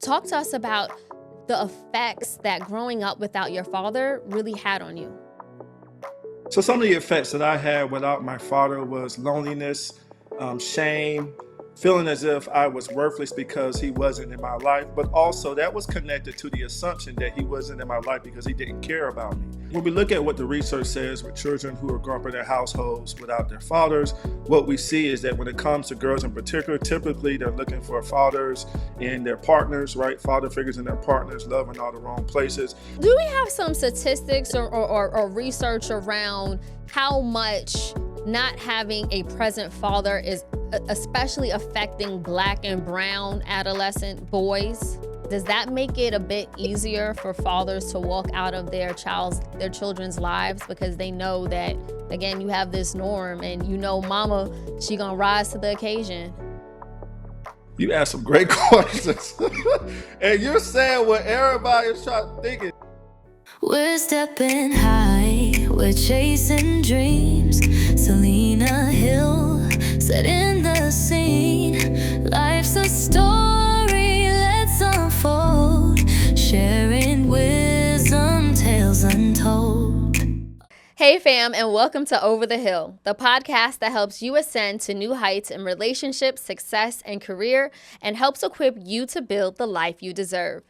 talk to us about the effects that growing up without your father really had on you. So some of the effects that I had without my father was loneliness, shame, feeling as if I was worthless because he wasn't in my life, but also that was connected to the assumption that he wasn't in my life because he didn't care about me. When we look at what the research says with children who are growing up in their households without their fathers, what we see is that when it comes to girls in particular, typically they're looking for fathers in their partners, right? Father figures in their partners, love in all the wrong places. Do we have some statistics or research around how much not having a present father is especially affecting Black and brown adolescent boys? Does that make it a bit easier for fathers to walk out of their children's lives because they know that, again, you have this norm and you know mama, she gonna rise to the occasion? You ask some great questions. And you're saying what everybody is thinking. We're stepping high, we're chasing dreams. Selena Hill, setting the scene. Life's a story, let's unfold. Sharing wisdom, tales untold. Hey fam, and welcome to Over the Hill, the podcast that helps you ascend to new heights in relationships, success, and career, and helps equip you to build the life you deserve.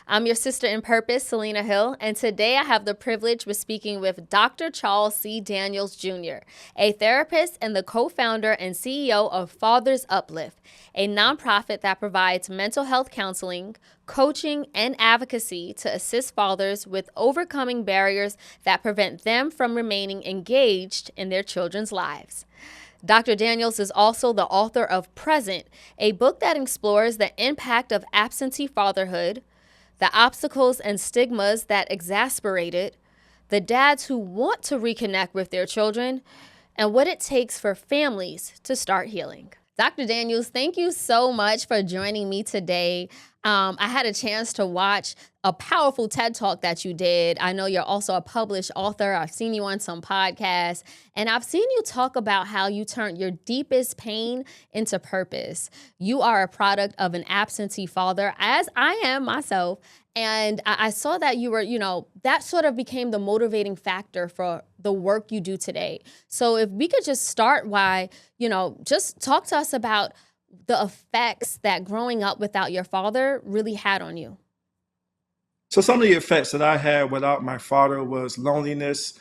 I'm your sister in purpose, Selena Hill, and today I have the privilege of speaking with Dr. Charles C. Daniels Jr., a therapist and the co-founder and CEO of Fathers UpLift, a nonprofit that provides mental health counseling, coaching, and advocacy to assist fathers with overcoming barriers that prevent them from remaining engaged in their children's lives. Dr. Daniels is also the author of Present, a book that explores the impact of absentee fatherhood, the obstacles and stigmas that exasperate it, the dads who want to reconnect with their children, and what it takes for families to start healing. Dr. Daniels, thank you so much for joining me today. I had a chance to watch a powerful TED Talk that you did. I know you're also a published author. I've seen you on some podcasts, and I've seen you talk about how you turned your deepest pain into purpose. You are a product of an absentee father, as I am myself. And I saw that you were, that sort of became the motivating factor for the work you do today. So if we could just start by, just talk to us about the effects that growing up without your father really had on you. So some of the effects that I had without my father was loneliness,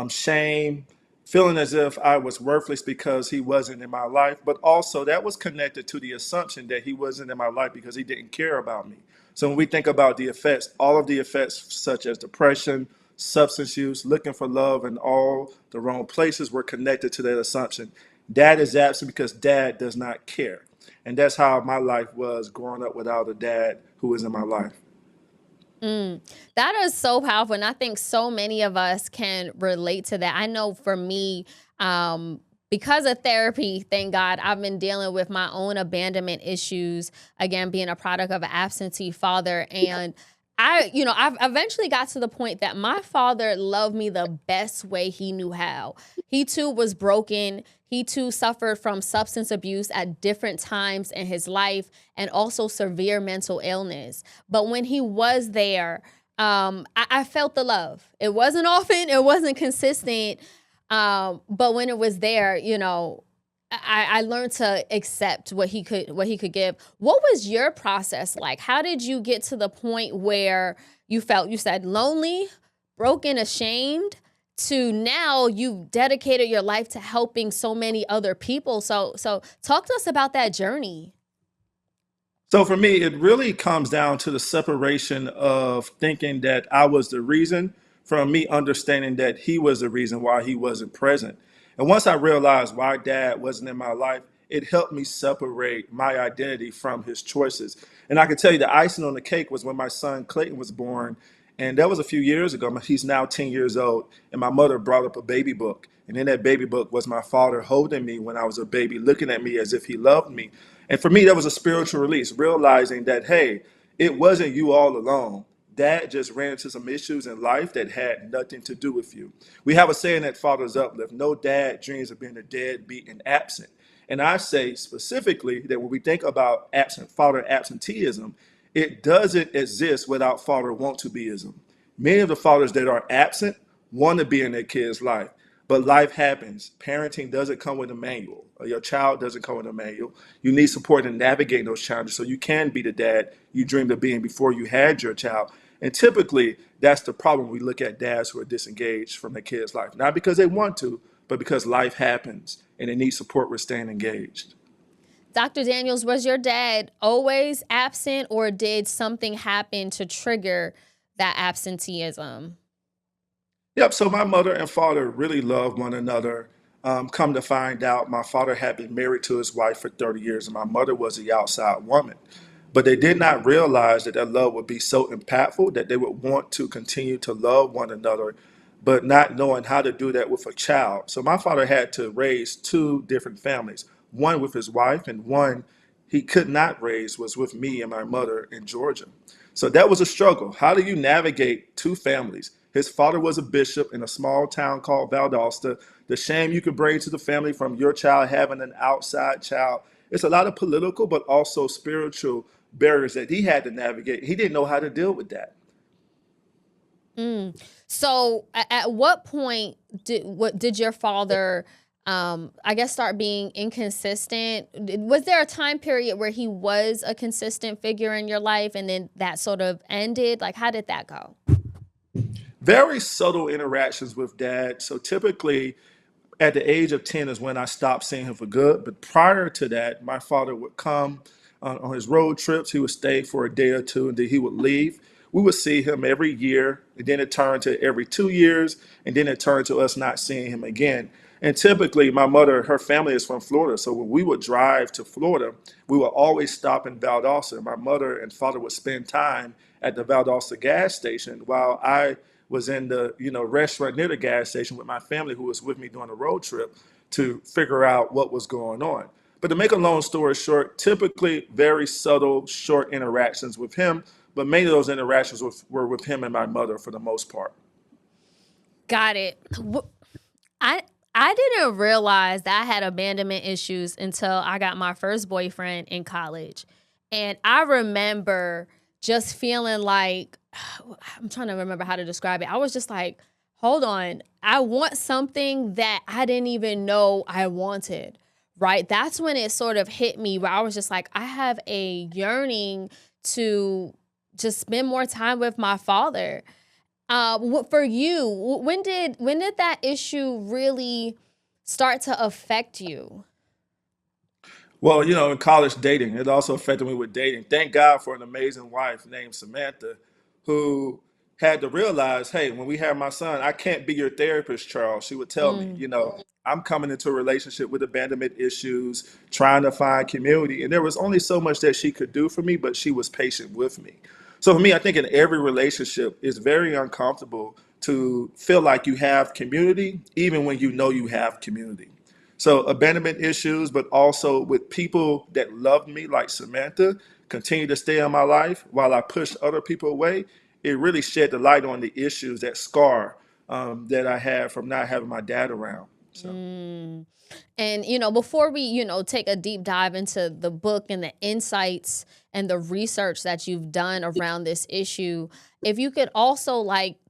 shame, feeling as if I was worthless because he wasn't in my life, but also that was connected to the assumption that he wasn't in my life because he didn't care about me. So when we think about the effects, all of the effects such as depression, substance use, looking for love in all the wrong places were connected to that assumption. Dad is absent because dad does not care. And that's how my life was growing up without a dad who was in my life. That is so powerful. And I think so many of us can relate to that. I know for me, because of therapy, thank God, I've been dealing with my own abandonment issues, again, being a product of an absentee father. And I've eventually got to the point that my father loved me the best way he knew how. He too was broken. He too suffered from substance abuse at different times in his life and also severe mental illness. But when he was there, I felt the love. It wasn't often, it wasn't consistent. But when it was there, I learned to accept what he could give. What was your process like? How did you get to the point where you said lonely, broken, ashamed, to now you've dedicated your life to helping so many other people? So talk to us about that journey. So for me, it really comes down to the separation of thinking that I was the reason from me understanding that he was the reason why he wasn't present. And once I realized why dad wasn't in my life, it helped me separate my identity from his choices. And I can tell you the icing on the cake was when my son Clayton was born. And that was a few years ago. He's now 10 years old. And my mother brought up a baby book. And in that baby book was my father holding me when I was a baby, looking at me as if he loved me. And for me, that was a spiritual release, realizing that, hey, it wasn't you all alone. Dad just ran into some issues in life that had nothing to do with you. We have a saying at Fathers UpLift, no dad dreams of being a deadbeat and absent. And I say specifically that when we think about father absenteeism, it doesn't exist without father want to beism. Many of the fathers that are absent want to be in their kid's life, but life happens. Parenting doesn't come with a manual. Your child doesn't come with a manual. You need support in navigating those challenges so you can be the dad you dreamed of being before you had your child. And typically, that's the problem. We look at dads who are disengaged from their kids' life, not because they want to, but because life happens and they need support with staying engaged. Dr. Daniels, was your dad always absent, or did something happen to trigger that absenteeism? Yep. So my mother and father really loved one another. Come to find out, my father had been married to his wife for 30 years, and my mother was the outside woman. But they did not realize that their love would be so impactful that they would want to continue to love one another, but not knowing how to do that with a child. So my father had to raise two different families, one with his wife, and one he could not raise was with me and my mother in Georgia. So that was a struggle. How do you navigate two families? His father was a bishop in a small town called Valdosta. The shame you could bring to the family from your child having an outside child. It's a lot of political, but also spiritual barriers that he had to navigate. He didn't know how to deal with that. So at what point did your father, I guess, start being inconsistent? Was there a time period where he was a consistent figure in your life and then that sort of ended? Like, how did that go? Very subtle interactions with dad. So typically, at the age of 10 is when I stopped seeing him for good. But prior to that, my father would come on his road trips. He would stay for a day or two and then he would leave. We would see him every year, and then it turned to every 2 years, and then it turned to us not seeing him again. And typically, my mother, her family is from Florida. So when we would drive to Florida, we would always stop in Valdosta. My mother and father would spend time at the Valdosta gas station while I was in the restaurant near the gas station with my family who was with me during the road trip to figure out what was going on. But to make a long story short, typically very subtle, short interactions with him, but many of those interactions were with him and my mother for the most part. Got it. I I didn't realize that I had abandonment issues until I got my first boyfriend in college. And I remember just feeling like, I'm trying to remember how to describe it. I was just like, hold on, I want something that I didn't even know I wanted, right? That's when it sort of hit me where I was just like, I have a yearning to just spend more time with my father. For you, when did that issue really start to affect you? Well, in college dating, it also affected me with dating. Thank God for an amazing wife named Samantha who had to realize, hey, when we had my son, I can't be your therapist, Charles. She would tell me, Mm. I'm coming into a relationship with abandonment issues, trying to find community. And there was only so much that she could do for me, but she was patient with me. So for me, I think in every relationship, it's very uncomfortable to feel like you have community, even when you know you have community. So abandonment issues, but also with people that loved me, like Samantha, continue to stay in my life while I push other people away. It really shed the light on the issues that scar that I had from not having my dad around. So. Mm. And, before we, take a deep dive into the book and the insights and the research that you've done around this issue, if you could also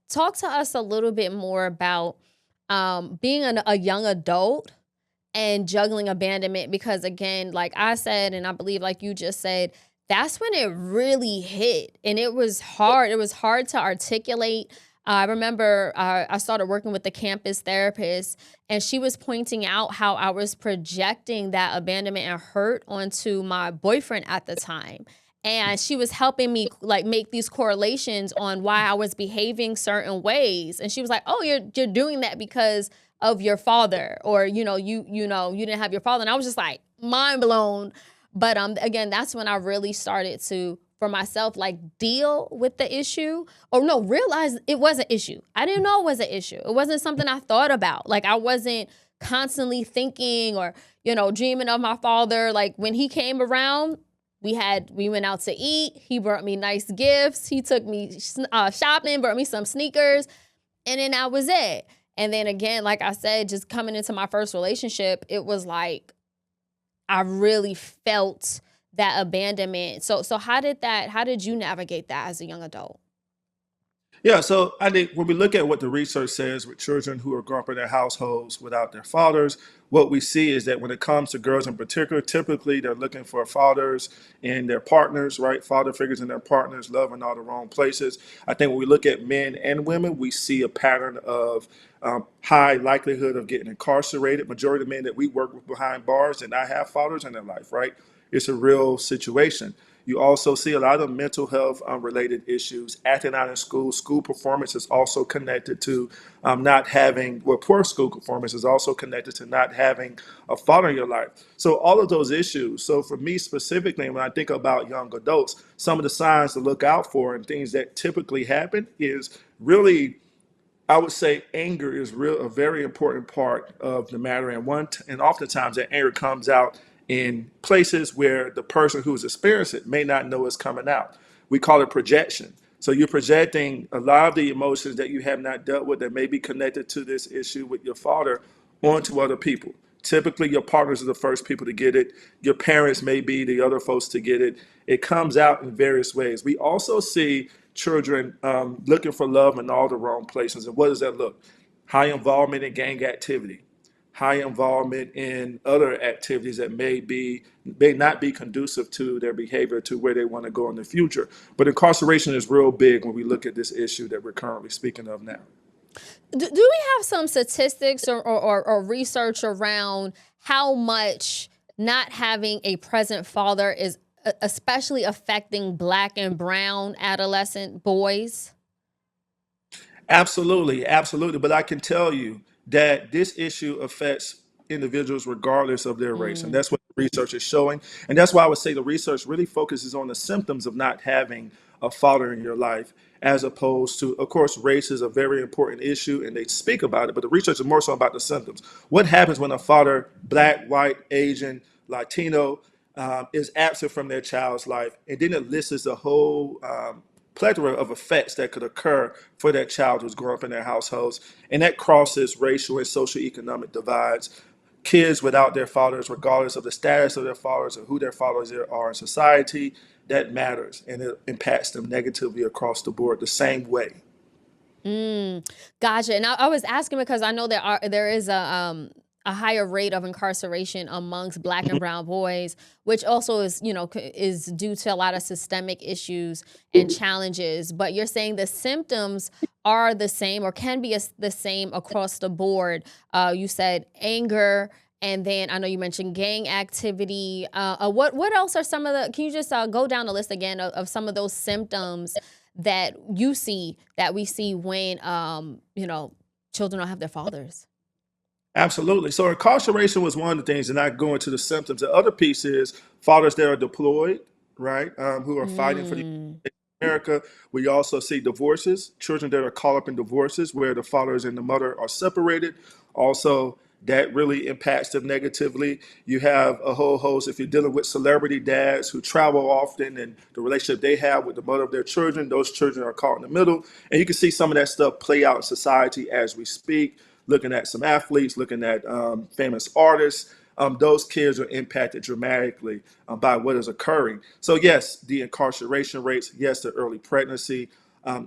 talk to us a little bit more about being a young adult and juggling abandonment, because again, like I said, and I believe like you just said, that's when it really hit and it was hard. It was hard to articulate. I remember I started working with the campus therapist, and she was pointing out how I was projecting that abandonment and hurt onto my boyfriend at the time. And she was helping me make these correlations on why I was behaving certain ways. And she was like, "Oh, you're doing that because of your father, or you didn't have your father." And I was just like mind blown. But again, that's when I really started to, for myself, deal with the issue, or no, realize it was an issue. I didn't know it was an issue. It wasn't something I thought about. I wasn't constantly thinking or dreaming of my father. When he came around, we went out to eat. He brought me nice gifts. He took me shopping, brought me some sneakers, and then that was it. And then again, like I said, just coming into my first relationship, it was like I really felt that abandonment. So how did you navigate that as a young adult? Yeah, so I think when we look at what the research says with children who are growing up in their households without their fathers, what we see is that when it comes to girls in particular, typically they're looking for fathers in their partners, right? Father figures in their partners, love in all the wrong places. I think when we look at men and women, we see a pattern of high likelihood of getting incarcerated. Majority of men that we work with behind bars did not have fathers in their life, right? It's a real situation. You also see a lot of mental health related issues, acting out in school. School performance is also connected to not having, well, poor school performance is also connected to not having a father in your life. So, all of those issues. So, for me specifically, when I think about young adults, some of the signs to look out for and things that typically happen is really, I would say anger is a very important part of the matter, and oftentimes that anger comes out in places where the person who is experiencing it may not know it's coming out. We call it projection. So you're projecting a lot of the emotions that you have not dealt with that may be connected to this issue with your father onto other people. Typically, your partners are the first people to get it. Your parents may be the other folks to get it. It comes out in various ways. We also see children looking for love in all the wrong places. And what does that look? High involvement in gang activity, high involvement in other activities that may not be conducive to their behavior to where they want to go in the future. But incarceration is real big when we look at this issue that we're currently speaking of now. Do we have some statistics or research around how much not having a present father is especially affecting Black and brown adolescent boys? Absolutely, absolutely. But I can tell you that this issue affects individuals regardless of their race. And Mm. that's what the research is showing. And that's why I would say the research really focuses on the symptoms of not having a father in your life, as opposed to, of course, race is a very important issue and they speak about it, but the research is more so about the symptoms. What happens when a father, Black, white, Asian, Latino, is absent from their child's life? And then it lists a whole plethora of effects that could occur for that child who's growing up in their households. And that crosses racial and socioeconomic divides. Kids without their fathers, regardless of the status of their fathers or who their fathers are in society, that matters. And it impacts them negatively across the board the same way. Gotcha. And I was asking because I know there is a higher rate of incarceration amongst Black and brown boys, which also is is due to a lot of systemic issues and challenges. But you're saying the symptoms are the same or can be the same across the board. You said anger. And then I know you mentioned gang activity. What else are some of the? Can you just go down the list again of some of those symptoms that we see when children don't have their fathers? Absolutely. So incarceration was one of the things, and I go into the symptoms. The other piece is fathers that are deployed, right, who are fighting for the Mm. America. We also see divorces, children that are caught up in divorces where the fathers and the mother are separated. Also, that really impacts them negatively. You have a whole host, if you're dealing with celebrity dads who travel often and the relationship they have with the mother of their children, those children are caught in the middle. And you can see some of that stuff play out in society as we speak, looking at some athletes, looking at famous artists. Those kids are impacted dramatically by what is occurring. So, yes, the incarceration rates, yes, the early pregnancy,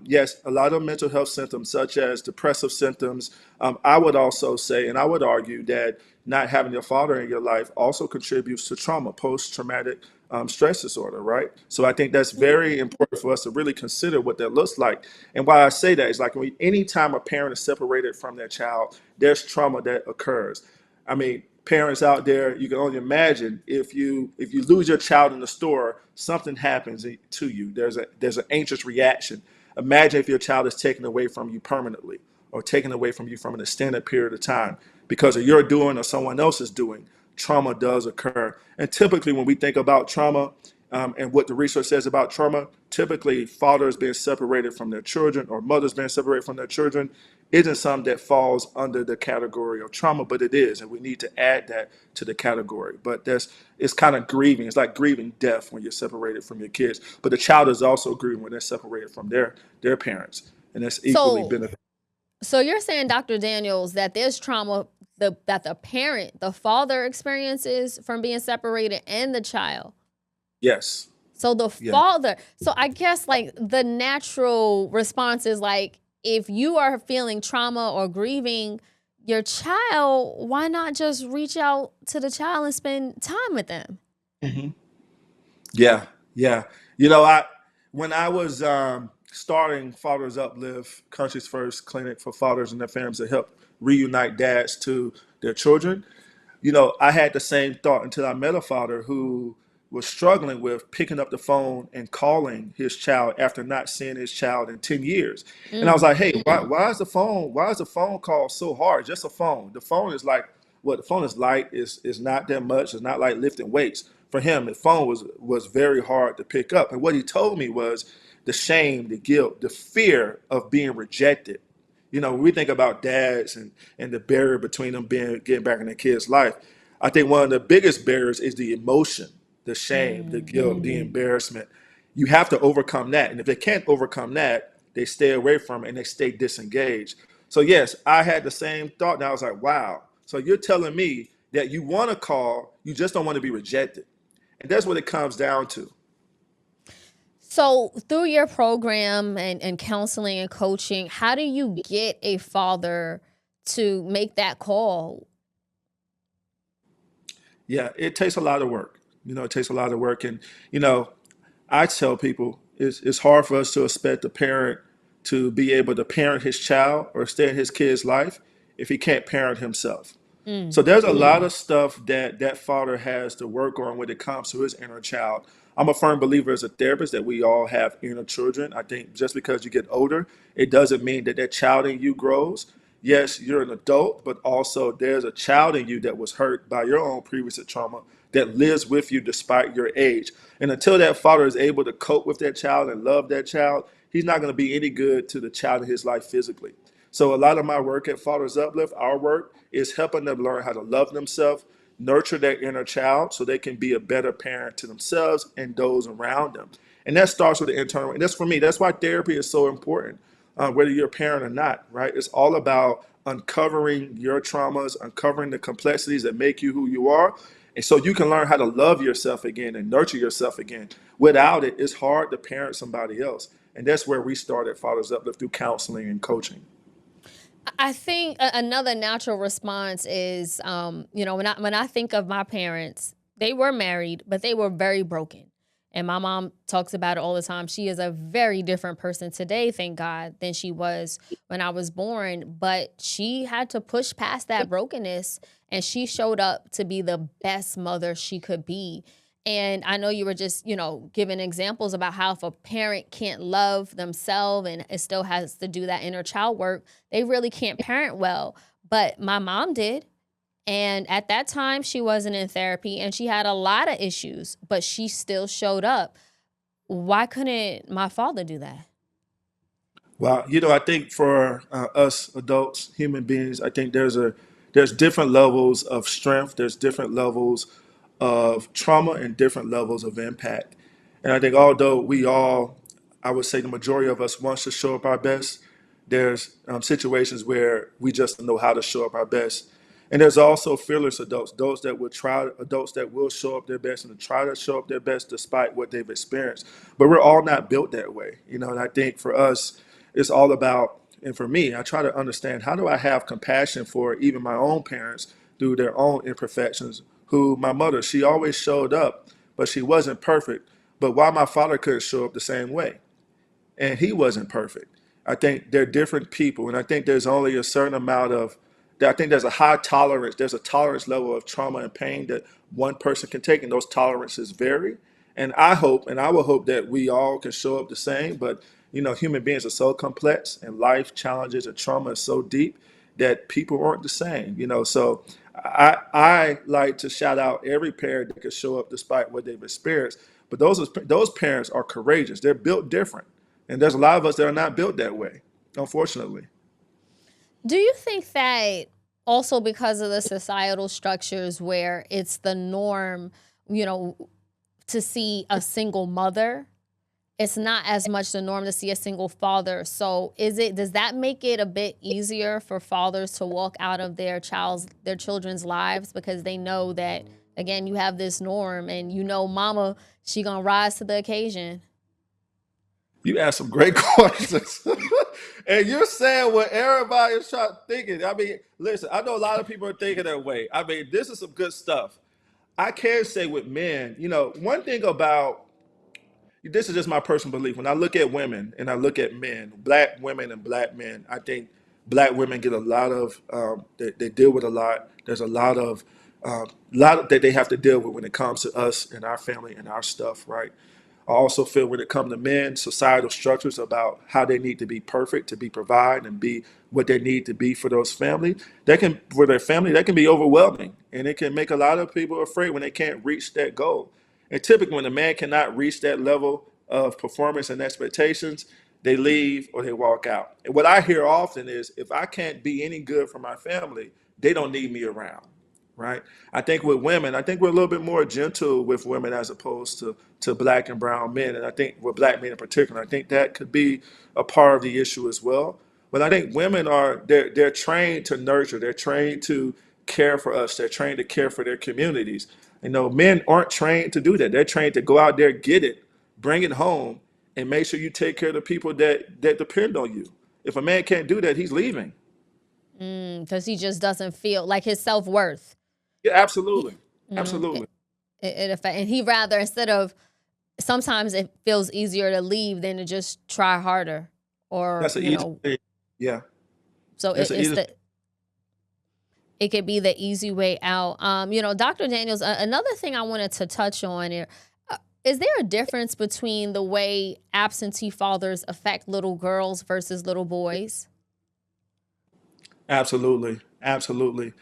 yes, a lot of mental health symptoms, such as depressive symptoms. I would also say, and I would argue that not having your father in your life also contributes to trauma, post traumatic stress disorder, right? So I think that's very important for us to really consider what that looks like. And why I say that is like anytime a parent is separated from their child, there's trauma that occurs. I mean, parents out there, you can only imagine if you lose your child in the store, something happens to you. There's an anxious reaction. Imagine if your child is taken away from you permanently or taken away from you from an extended period of time because of your doing or someone else's doing. Trauma does occur. And typically, when we think about trauma and what the research says about trauma, typically fathers being separated from their children or mothers being separated from their children isn't something that falls under the category of trauma, but it is. And we need to add that to the category. But it's kind of grieving. It's like grieving death when you're separated from your kids. But the child is also grieving when they're separated from their parents. And that's equally So beneficial. so you're saying, Dr. Daniels, that there's trauma that the father experiences from being separated and the child. Yes. So the Yeah. father, so I guess like the natural response is like, if you are feeling trauma or grieving your child, why not just reach out to the child and spend time with them? Hmm. Yeah. Yeah. You know, I when I was starting Fathers UpLift, Country's first clinic for fathers and their families to help reunite dads to their children, you know, I had the same thought until I met a father who was struggling with picking up the phone and calling his child after not seeing his child in 10 years. And I was Mm. like, hey, why is the phone call so hard? Just a phone. The phone is like, what the phone is light, is not that much. It's not like lifting weights. For him, the phone was very hard to pick up. And what he told me was the shame, the guilt, the fear of being rejected. You know, when we think about dads and the barrier between them being getting back in their kids' life, I think one of the biggest barriers is the emotion, the shame, the guilt, the embarrassment. You have to overcome that. And if they can't overcome that, they stay away from it and they stay disengaged. So yes, I had the same thought. And I was like, wow. So you're telling me that you want to call, you just don't want to be rejected. And that's what it comes down to. So through your program and counseling and coaching, how do you get a father to make that call? Yeah, it takes a lot of work. You know, it takes a lot of work. And, you know, I tell people it's hard for us to expect a parent to be able to parent his child or stay in his kid's life if he can't parent himself. Mm. So there's a lot of stuff that that father has to work on when it comes to his inner child. I'm a firm believer as a therapist that we all have inner children. I think just because you get older, it doesn't mean that that child in you grows. Yes, you're an adult, but also there's a child in you that was hurt by your own previous trauma that lives with you despite your age. And until that father is able to cope with that child and love that child, he's not going to be any good to the child in his life physically. So a lot of my work at Fathers Uplift, our work is helping them learn how to love themselves, nurture their inner child so they can be a better parent to themselves and those around them. And that starts with the internal. And that's for me, that's why therapy is so important, whether you're a parent or not, right? It's all about uncovering your traumas, uncovering the complexities that make you who you are. And so you can learn how to love yourself again and nurture yourself again. Without it, it's hard to parent somebody else. And that's where we started Fathers Uplift through counseling and coaching. I think another natural response is, when I think of my parents, they were married, but they were very broken. And my mom talks about it all the time. She is a very different person today, thank God, than she was when I was born. But she had to push past that brokenness, and she showed up to be the best mother she could be. And I know you were just, giving examples about how if a parent can't love themselves and it still has to do that inner child work, they really can't parent well. But my mom did. And at that time, she wasn't in therapy and she had a lot of issues, but she still showed up. Why couldn't my father do that? Well, you know, I think for us adults, human beings, I think there's different levels of strength. There's different levels of trauma and different levels of impact. And I think although we all, I would say the majority of us wants to show up our best, there's situations where we just don't know how to show up our best. And there's also fearless adults, adults that will show up their best and try to show up their best despite what they've experienced. But we're all not built that way, you know. And I think for us, it's all about, and for me, I try to understand how do I have compassion for even my own parents through their own imperfections. Who my mother, she always showed up, but she wasn't perfect. But why my father couldn't show up the same way? And he wasn't perfect. I think they're different people, and I think there's only a certain amount of I think there's a high tolerance. There's a tolerance level of trauma and pain that one person can take, and those tolerances vary. And I hope, and I will hope that we all can show up the same. But you know, human beings are so complex, and life challenges and trauma is so deep that people aren't the same. You know, so I like to shout out every parent that can show up despite what they've experienced. But those parents are courageous. They're built different. And there's a lot of us that are not built that way, unfortunately. Do you think that also because of the societal structures where it's the norm, you know, to see a single mother, it's not as much the norm to see a single father. So does that make it a bit easier for fathers to walk out of their children's lives because they know that again, you have this norm, and mama, she gonna rise to the occasion. You asked some great questions. And you're saying what everybody is thinking. I mean, listen, I know a lot of people are thinking that way. I mean, this is some good stuff. I can say with men, one thing about this is just my personal belief. When I look at women and I look at men, black women and black men, I think black women get a lot of, they deal with a lot. There's a lot that they have to deal with when it comes to us and our family and our stuff, right? I also feel when it comes to men, societal structures about how they need to be perfect to be provide and be what they need to be for those family. For their family, that can be overwhelming, and it can make a lot of people afraid when they can't reach that goal. And typically, when a man cannot reach that level of performance and expectations, they leave or they walk out. And what I hear often is, if I can't be any good for my family, they don't need me around, right? I think with women, I think we're a little bit more gentle with women as opposed to black and brown men. And I think with black men in particular, I think that could be a part of the issue as well. But I think women they're trained to nurture, they're trained to care for us, they're trained to care for their communities. Men aren't trained to do that. They're trained to go out there, get it, bring it home, and make sure you take care of the people that depend on you. If a man can't do that, he's leaving. Because he just doesn't feel like his self-worth. Yeah, absolutely. It, Absolutely. and he rather, instead of, sometimes it feels easier to leave than to just try harder, or That's an easy thing. Yeah. so That's an easy it could be the easy way out. Dr. Daniels, another thing I wanted to touch on here, is there a difference between the way absentee fathers affect little girls versus little boys? Absolutely. Absolutely.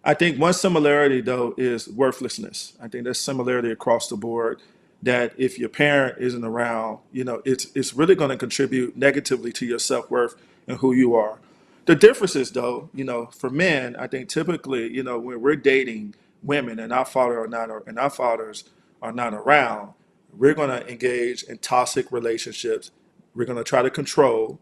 I think one similarity though is worthlessness. I think there's similarity across the board that if your parent isn't around, it's really going to contribute negatively to your self-worth and who you are. The difference is though, for men, I think typically, when we're dating women and our fathers are not around, we're going to engage in toxic relationships. We're going to try to control.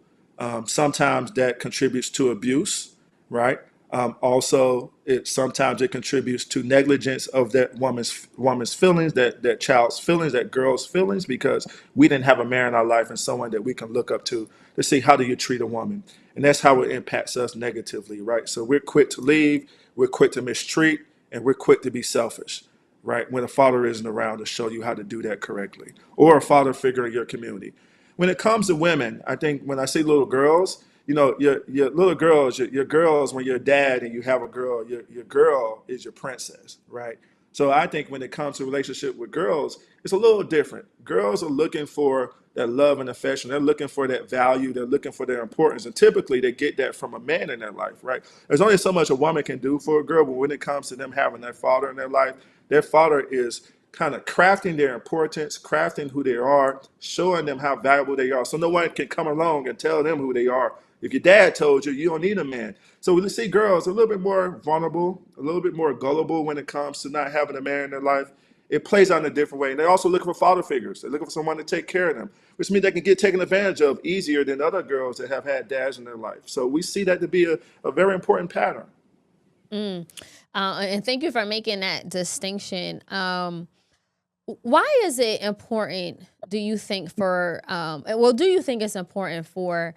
Sometimes that contributes to abuse, right? Also, it sometimes it contributes to negligence of that woman's feelings, that child's feelings, that girl's feelings, because we didn't have a man in our life and someone that we can look up to see how do you treat a woman, and that's how it impacts us negatively, right? So we're quick to leave, we're quick to mistreat, and we're quick to be selfish, right? When a father isn't around to show you how to do that correctly, or a father figure in your community. When it comes to women, I think when I say little girls, your little girls, your girls, when you're a dad and you have a girl, your girl is your princess, right? So I think when it comes to relationship with girls, it's a little different. Girls are looking for that love and affection. They're looking for that value. They're looking for their importance. And typically they get that from a man in their life, right? There's only so much a woman can do for a girl, but when it comes to them having their father in their father is kind of crafting their importance, crafting who they are, showing them how valuable they are. So no one can come along and tell them who they are. If your dad told you, you don't need a man. So we see girls a little bit more vulnerable, a little bit more gullible when it comes to not having a man in their life. It plays out in a different way. And they're also looking for father figures. They're looking for someone to take care of them, which means they can get taken advantage of easier than other girls that have had dads in their life. So we see that to be a very important pattern. And thank you for making that distinction. Why is it important, do you think, do you think it's important for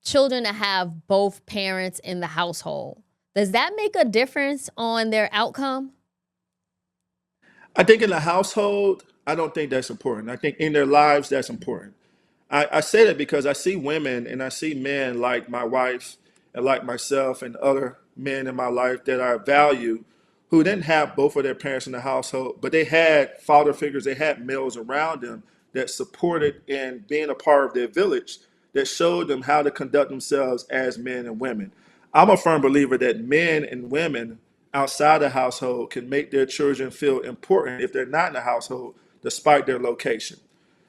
children to have both parents in the household? Does that make a difference on their outcome? I think in the household, I don't think that's important. I think in their lives, that's important. I say that because I see women and I see men like my wife and like myself and other men in my life that I value who didn't have both of their parents in the household, but they had father figures, they had males around them that supported in being a part of their village, that showed them how to conduct themselves as men and women. I'm a firm believer that men and women outside the household can make their children feel important if they're not in the household, despite their location.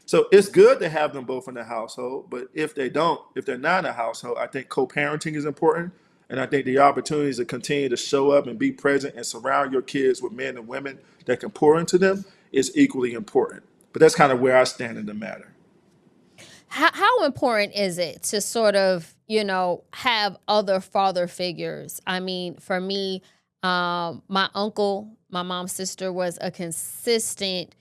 So it's good to have them both in the household, but if they're not in the household, I think co-parenting is important. And I think the opportunities to continue to show up and be present and surround your kids with men and women that can pour into them is equally important. But that's kind of where I stand in the matter. How important is it to sort of, have other father figures? I mean, for me, My uncle, my mom's sister, was a consistent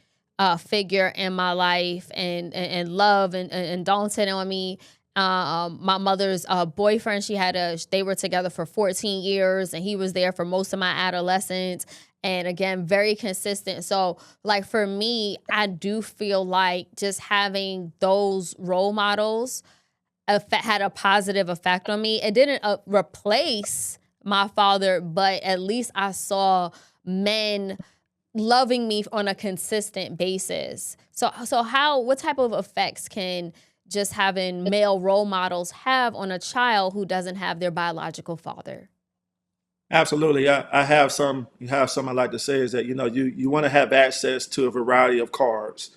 figure in my life and love and daunted on me. My mother's boyfriend, they were together for 14 years and he was there for most of my adolescence. And again, very consistent. So, like for me, I do feel like just having those role models had a positive effect on me. It didn't replace my father, but at least I saw men loving me on a consistent basis. What type of effects can just having male role models have on a child who doesn't have their biological father? Absolutely. I have some. You have some. I like to say is that you want to have access to a variety of cars.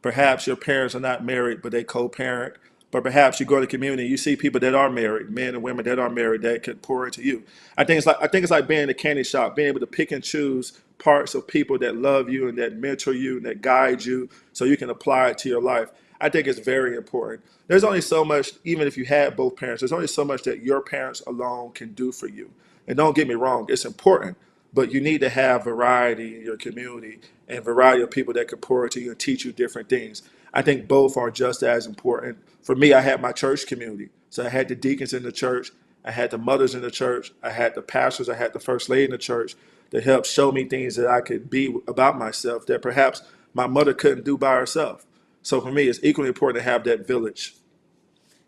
Perhaps your parents are not married, but they co-parent. But perhaps you go to the community, you see people that are married, men and women that are married that can pour into you. I think it's like being in a candy shop, being able to pick and choose parts of people that love you and that mentor you and that guide you, so you can apply it to your life. I think it's very important. There's only so much, even if you had both parents, there's only so much that your parents alone can do for you. And don't get me wrong, it's important, but you need to have variety in your community and variety of people that can pour into you and teach you different things. I think both are just as important. For me, I had my church community. So I had the deacons in the church, I had the mothers in the church, I had the pastors, I had the first lady in the church that helped show me things that I could be about myself that perhaps my mother couldn't do by herself. So for me, it's equally important to have that village.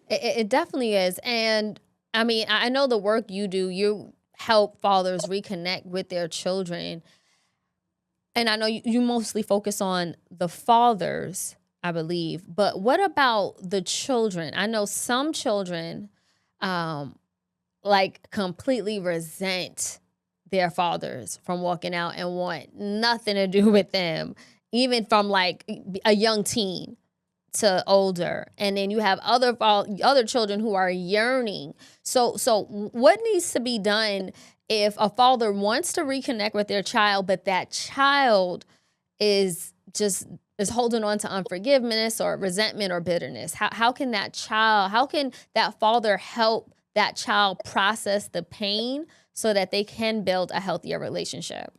It definitely is. And I mean, I know the work you do, you help fathers reconnect with their children. And I know you mostly focus on the fathers, I believe, but what about the children? I know some children um, like completely resent their fathers from walking out and want nothing to do with them, even from like a young teen to older. And then you have other children who are yearning. So what needs to be done if a father wants to reconnect with their child, but that child is just is holding on to unforgiveness or resentment or bitterness? How can that father help that child process the pain so that they can build a healthier relationship?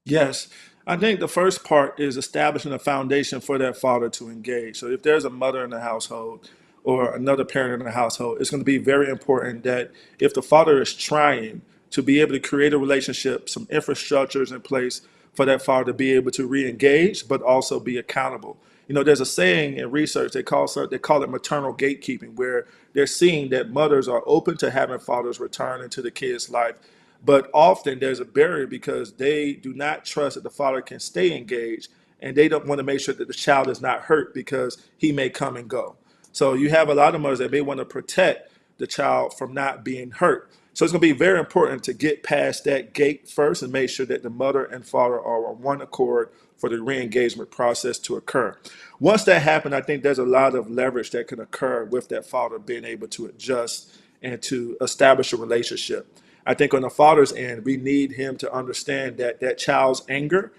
Yes, I think the first part is establishing a foundation for that father to engage. So if there's a mother in the household or another parent in the household, it's going to be very important that if the father is trying to be able to create a relationship, some infrastructures in place for that father to be able to re-engage, but also be accountable. There's a saying in research they call it maternal gatekeeping, where they're seeing that mothers are open to having fathers return into the kid's life, but often there's a barrier because they do not trust that the father can stay engaged, and they don't want to make sure that the child is not hurt because he may come and go. So you have a lot of mothers that may want to protect the child from not being hurt. So it's going to be very important to get past that gate first and make sure that the mother and father are on one accord for the re-engagement process to occur. Once that happens, I think there's a lot of leverage that can occur with that father being able to adjust and to establish a relationship. I think on the father's end, we need him to understand that that child's anger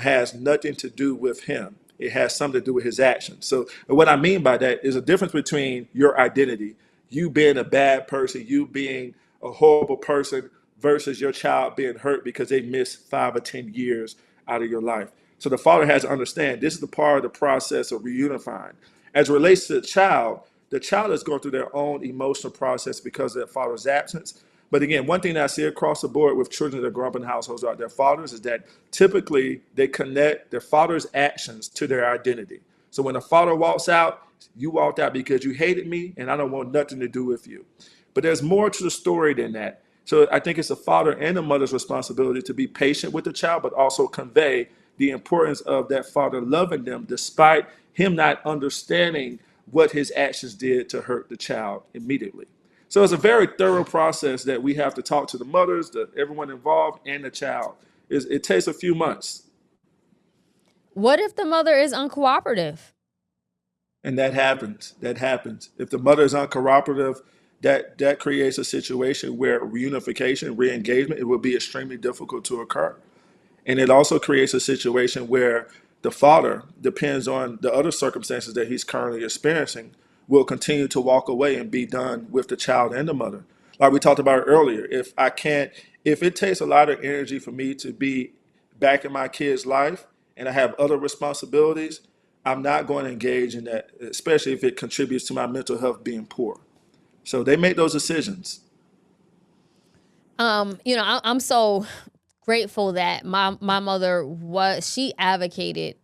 has nothing to do with him. It has something to do with his actions. So, what I mean by that is a difference between your identity, you being a bad person, you being a horrible person, versus your child being hurt because they missed 5 or 10 years out of your life. So, the father has to understand this is the part of the process of reunifying. As it relates to the child is going through their own emotional process because of their father's absence. But again, one thing that I see across the board with children that grow up in households without their fathers is that typically they connect their father's actions to their identity. So when a father walks out, you walked out because you hated me and I don't want nothing to do with you. But there's more to the story than that. So I think it's a father and a mother's responsibility to be patient with the child, but also convey the importance of that father loving them despite him not understanding what his actions did to hurt the child immediately. So it's a very thorough process that we have to talk to the mothers, everyone involved, and the child. It takes a few months, What if the mother is uncooperative? and that happens. That happens. If the mother is uncooperative, that creates a situation where reunification, re-engagement, it will be extremely difficult to occur. And it also creates a situation where the father, depends on the other circumstances that he's currently experiencing, will continue to walk away and be done with the child and the mother. Like we talked about earlier, if I can't If it takes a lot of energy for me to be back in my kid's life and I have other responsibilities, I'm not going to engage in that, especially if it contributes to my mental health being poor. So they make those decisions. I'm so grateful that my mother she advocated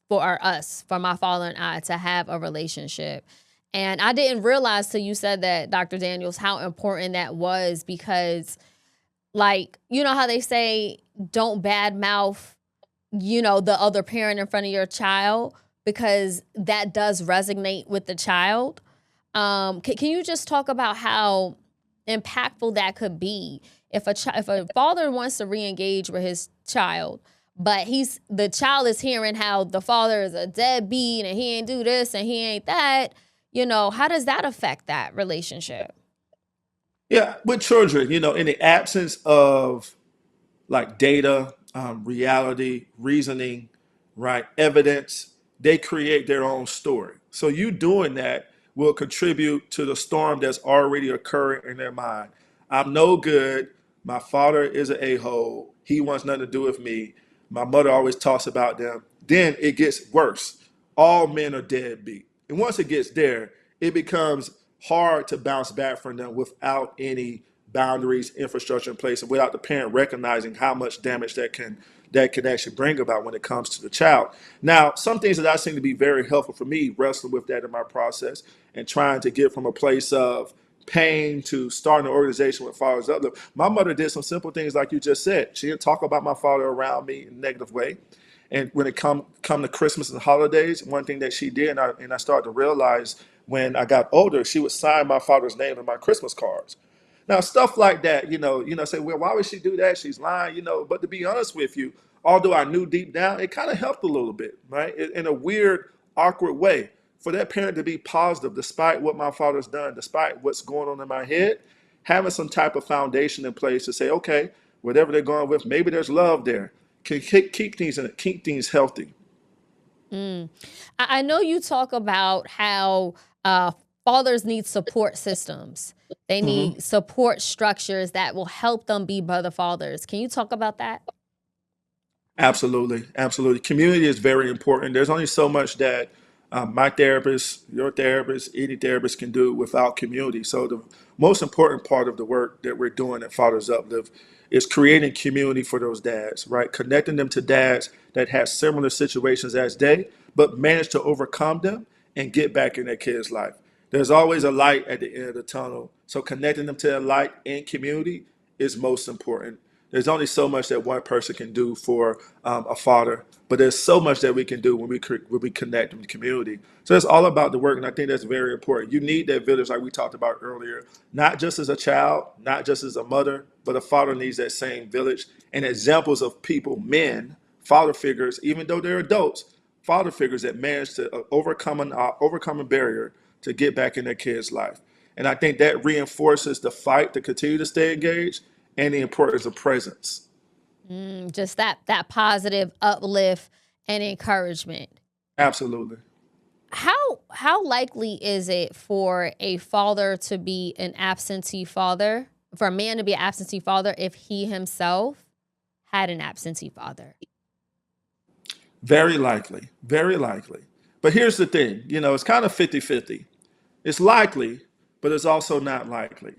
for my father and I to have a relationship. And I didn't realize till you said that, Dr. Daniels, how important that was because, like, you know how they say, don't badmouth, the other parent in front of your child because that does resonate with the child. Can you just talk about how impactful that could be if a father wants to re-engage with his child, but the child is hearing how the father is a deadbeat and he ain't do this and he ain't that, how does that affect that relationship? Yeah, with children, in the absence of like data, reality, reasoning, right, evidence, they create their own story. So you doing that will contribute to the storm that's already occurring in their mind. I'm no good. My father is an a-hole. He wants nothing to do with me. My mother always talks about them. Then it gets worse. All men are deadbeat. And once it gets there, it becomes hard to bounce back from them without any boundaries, infrastructure in place, and without the parent recognizing how much damage that can actually bring about when it comes to the child. Now, some things that I seem to be very helpful for me wrestling with that in my process and trying to get from a place of pain to starting an organization with Fathers UpLift. My mother did some simple things like you just said. She didn't talk about my father around me in a negative way. And when it come to Christmas and holidays, one thing that she did, and I started to realize when I got older, she would sign my father's name in my Christmas cards. Now, stuff like that, say, well, why would she do that? She's lying, But to be honest with you, although I knew deep down, it kind of helped a little bit, right? In a weird, awkward way. For that parent to be positive, despite what my father's done, despite what's going on in my head, having some type of foundation in place to say, okay, whatever they're going with, maybe there's love there. Can keep things healthy. I know you talk about how fathers need support systems. They Mhm. need support structures that will help them be better fathers. Can you talk about that? Absolutely, absolutely. Community is very important. There's only so much that my therapist, your therapist, any therapist can do without community. So the most important part of the work that we're doing at Fathers Uplift is creating community for those dads, right? Connecting them to dads that have similar situations as they, but manage to overcome them and get back in their kids' life. There's always a light at the end of the tunnel. So connecting them to that light in community is most important. There's only so much that one person can do for a father, but there's so much that we can do when we connect in the community. So it's all about the work, and I think that's very important. You need that village, like we talked about earlier, not just as a child, not just as a mother, but a father needs that same village and examples of people, men, father figures, even though they're adults, father figures that manage to overcome a barrier to get back in their kid's life. And I think that reinforces the fight to continue to stay engaged and the importance of presence. Just that positive uplift and encouragement. Absolutely. How likely is it for a father to be an absentee father, for a man to be an absentee father if he himself had an absentee father? Very likely. Very likely. But here's the thing, it's kind of 50-50. It's likely, but it's also not likely.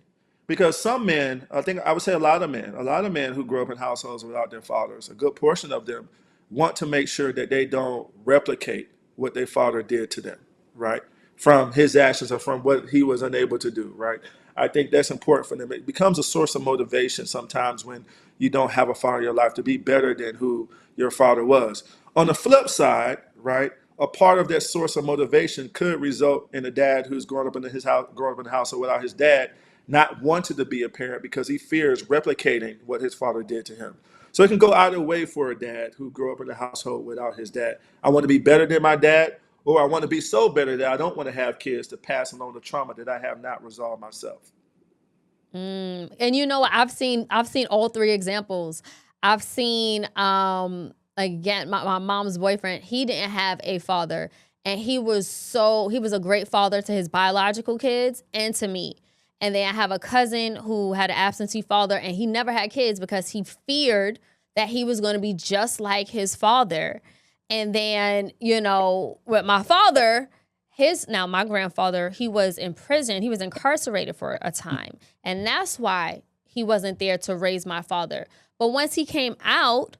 Because some men, I think I would say a lot of men who grew up in households without their fathers, a good portion of them want to make sure that they don't replicate what their father did to them, right? From his actions or from what he was unable to do, right? I think that's important for them. It becomes a source of motivation sometimes when you don't have a father in your life to be better than who your father was. On the flip side, right, a part of that source of motivation could result in a dad who's growing up in a household without his dad, not wanting to be a parent because he fears replicating what his father did to him. So it can go either way for a dad who grew up in a household without his dad. I want to be better than my dad, or I want to be so better that I don't want to have kids to pass along the trauma that I have not resolved myself. And I've seen all three examples. I've seen again my mom's boyfriend, he didn't have a father and he was a great father to his biological kids and to me. And then I have a cousin who had an absentee father, and he never had kids because he feared that he was going to be just like his father. And then, with my father, my grandfather, he was in prison. He was incarcerated for a time. And that's why he wasn't there to raise my father. But once he came out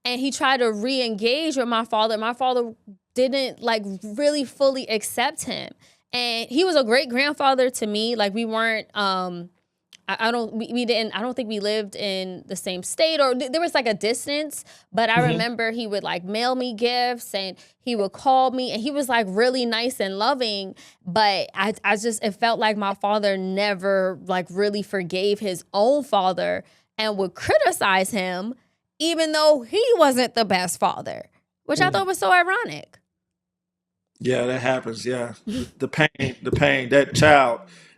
and he tried to re-engage with my father didn't really fully accept him. And he was a great grandfather to me. Like, we weren't, I don't think we lived in the same state, or there was like a distance, but I remember he would like mail me gifts and he would call me, and he was like really nice and loving. But it felt like my father never like really forgave his own father and would criticize him, even though he wasn't the best father, which I thought was so ironic. Yeah, that happens. Yeah. The pain,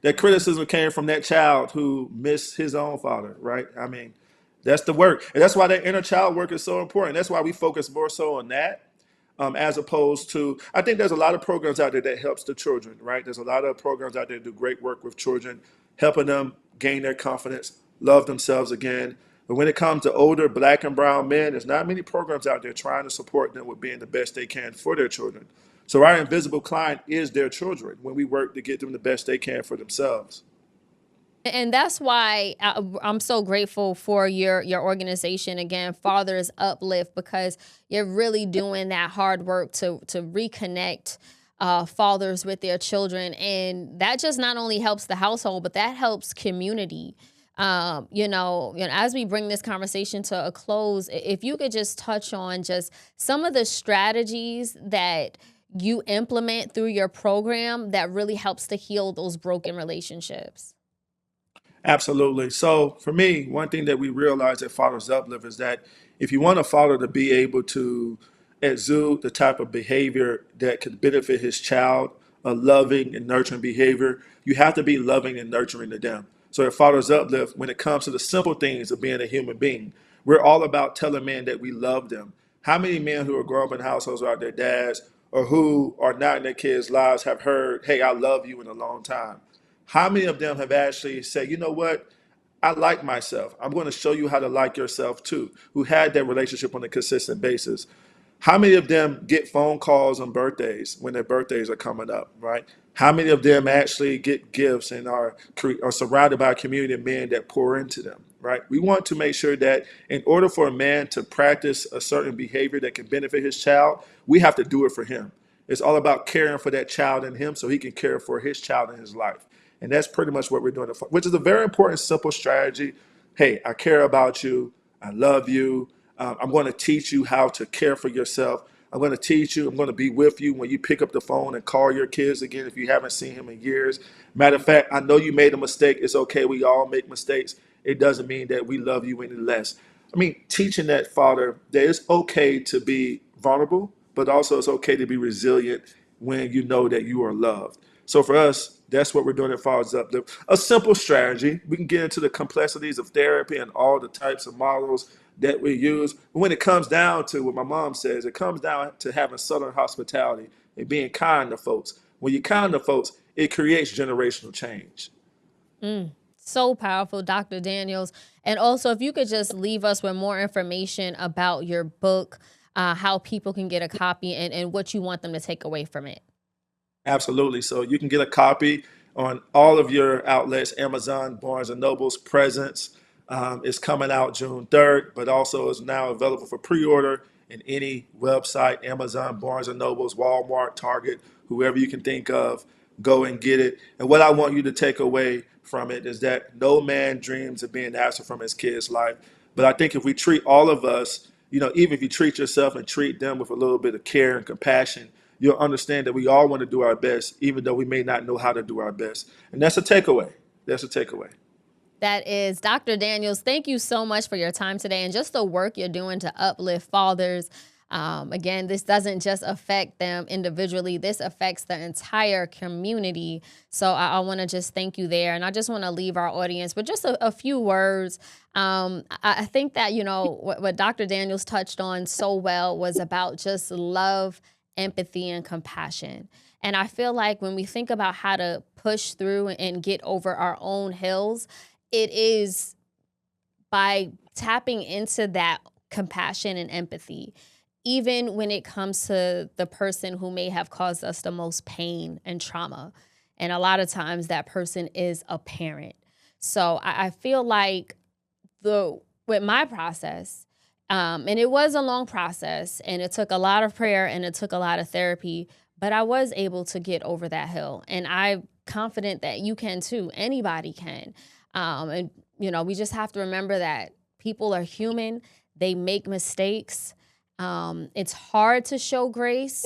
that criticism came from that child who missed his own father, right? I mean, that's the work. And that's why that inner child work is so important. That's why we focus more so on that, as opposed to, I think there's a lot of programs out there that helps the children, right? There's a lot of programs out there that do great work with children, helping them gain their confidence, love themselves again. But when it comes to older black and brown men, there's not many programs out there trying to support them with being the best they can for their children. So our invisible client is their children when we work to get them the best they can for themselves. And that's why I'm so grateful for your organization again, Fathers UpLift, because you're really doing that hard work to reconnect fathers with their children, and that just not only helps the household, but that helps community. As we bring this conversation to a close, if you could just touch on just some of the strategies that you implement through your program that really helps to heal those broken relationships. Absolutely. So for me, one thing that we realize at Fathers Uplift is that if you want a father to be able to exude the type of behavior that could benefit his child, a loving and nurturing behavior, you have to be loving and nurturing to them. So at Fathers Uplift, when it comes to the simple things of being a human being, we're all about telling men that we love them. How many men who are growing up in households without their dads or who are not in their kids' lives have heard, "Hey, I love you" in a long time? How many of them have actually said, "You know what? I like myself. I'm going to show you how to like yourself too," who had that relationship on a consistent basis? How many of them get phone calls on birthdays when their birthdays are coming up, right? How many of them actually get gifts and are surrounded by a community of men that pour into them, right? We want to make sure that in order for a man to practice a certain behavior that can benefit his child, we have to do it for him. It's all about caring for that child in him so he can care for his child in his life. And that's pretty much what we're doing, which is a very important, simple strategy. Hey, I care about you. I love you. I'm going to teach you how to care for yourself. I'm going to teach you. I'm going to be with you when you pick up the phone and call your kids again if you haven't seen him in years. Matter of fact, I know you made a mistake. It's okay. We all make mistakes. It doesn't mean that we love you any less. I mean, teaching that father that it's okay to be vulnerable, but also it's okay to be resilient when you know that you are loved. So for us, that's what we're doing at Fathers Uplift. A simple strategy. We can get into the complexities of therapy and all the types of models that we use. But when it comes down to what my mom says, it comes down to having Southern hospitality and being kind to folks. When you're kind to folks, it creates generational change. So powerful, Dr. Daniels. And also, if you could just leave us with more information about your book, how people can get a copy, and what you want them to take away from it. Absolutely. So you can get a copy on all of your outlets, Amazon, Barnes& and Noble's presence. It's coming out June 3rd, but also is now available for pre-order in any website, Amazon, Barnes& and Noble's, Walmart, Target, whoever you can think of, go and get it. And what I want you to take away from it is that no man dreams of being absent from his kid's life. But I think if we treat all of us, even if you treat yourself and treat them with a little bit of care and compassion, you'll understand that we all want to do our best, even though we may not know how to do our best. And that's a takeaway. That's a takeaway. That is Dr. Daniels. Thank you so much for your time today and just the work you're doing to uplift fathers. Again, this doesn't just affect them individually. This affects the entire community. So I want to just thank you there. And I just want to leave our audience with just a few words. I think that, what Dr. Daniels touched on so well was about just love, empathy, and compassion. And I feel like when we think about how to push through and get over our own hills, it is by tapping into that compassion and empathy, even when it comes to the person who may have caused us the most pain and trauma. And a lot of times that person is a parent. So I feel like with my process, and it was a long process, and it took a lot of prayer and it took a lot of therapy, but I was able to get over that hill. And I'm confident that you can too. Anybody can. And, we just have to remember that people are human. They make mistakes. It's hard to show grace,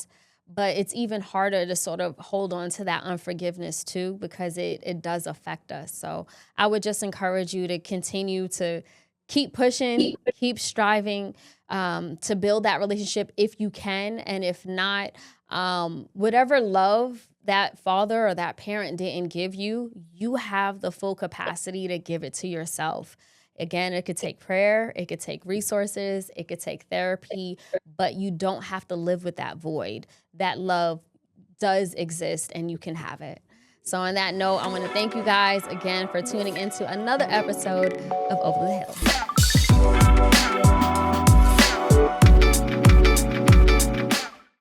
but it's even harder to sort of hold on to that unforgiveness too, because it does affect us. So I would just encourage you to continue to keep pushing, keep striving to build that relationship if you can. And if not, whatever love that father or that parent didn't give you, you have the full capacity to give it to yourself. Again, it could take prayer, it could take resources, it could take therapy, but you don't have to live with that void. That love does exist and you can have it. So on that note, I want to thank you guys again for tuning into another episode of Over the Hill.